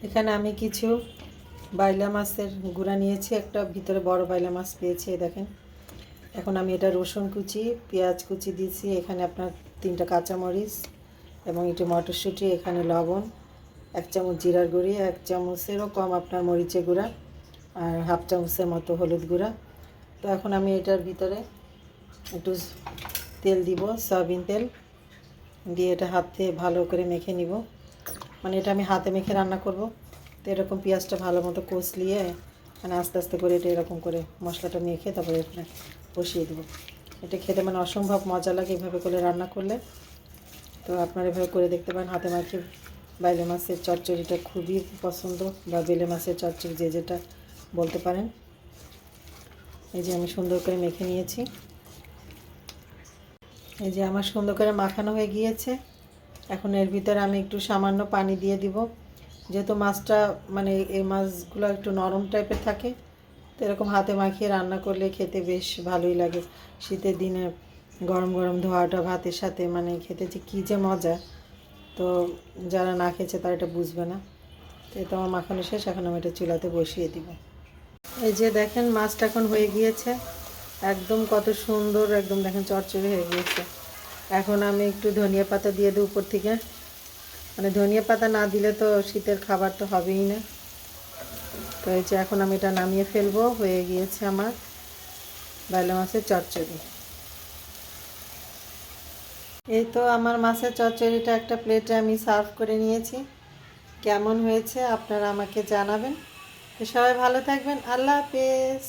এখানে আমি কিছু বাইলা মাছের গুঁড়া নিয়েছি, একটা ভিতরে বড় বাইলা মাছ পেয়েছি দেখেন। এখন আমি এটা রসুন কুচি, পেঁয়াজ কুচি দিয়েছি, এখানে আপনার 3টা কাঁচামরিচ এবং একটু মটরশুঁটি, এখানে লবণ, 1 চামচ জিরার গুঁড়ি, 1 চামচেরও কম আপনার মরিচের গুঁড়া, আর হাফ চামচের মতো হলুদ গুঁড়া। তো এখন আমি এটার ভিতরে একটু তেল দিব, সয়াবিন তেল দিয়ে এটা হাতে ভালো করে মেখে নিব। মানে এটা আমি হাতে মেখে রান্না করব। তো এরকম পেঁয়াজটা ভালো মতো কষলিয়ে মানে আস্তে আস্তে করে এটা এরকম করে মশলাটা মেখে তারপরে এখানে বসিয়ে দেবো। এটা খেতে মানে অসম্ভব মজা লাগে এভাবে করে রান্না করলে। তো আপনারা এভাবে করে দেখতে পারেন। হাতে মাখে বাইলে মাছের চচ্চড়িটা খুবই পছন্দ, বা বেলে মাছের চচ্চড়ি যে যেটা বলতে পারেন। এই যে আমি সুন্দর করে মেখে নিয়েছি। এই যে আমার সুন্দর করে মাখানো হয়ে গিয়েছে। এখন এর ভিতরে আমি একটু সামান্য পানি দিয়ে দিব, যেহেতু মাছটা মানে এই মাছগুলো একটু নরম টাইপের থাকে। তো এরকম হাতে মাখিয়ে রান্না করলে খেতে বেশ ভালোই লাগে। শীতের দিনে গরম গরম ধোয়াটা ভাতের সাথে মানে খেতে যে কী যে মজা, তো যারা না খেয়েছে তারা এটা বুঝবে না। তো এটা আমার মাখানো শেষ, এখন আমি এটা চুলাতে বসিয়ে দিব। এই যে দেখেন মাছটা এখন হয়ে গিয়েছে, একদম কত সুন্দর, একদম দেখেন চড়চড়ে হয়ে গিয়েছে। এখন আমি একটু ধনিয়া পাতা দিয়ে দিই উপর থেকে। মানে ধনিয়া পাতা না দিলে তো শীতের খাবার তো হবেই না। তো এই যে এখন আমি এটা নামিয়ে ফেলবো, হয়ে গিয়েছে আমার বাইলা মাছের চচ্চড়ি। এই তো আমার মাছের চচ্চড়িটা একটা প্লেটে আমি সার্ভ করে নিয়েছি। কেমন হয়েছে আপনারা আমাকে জানাবেন। তো সবাই ভালো থাকবেন, আল্লাহ হাফেজ।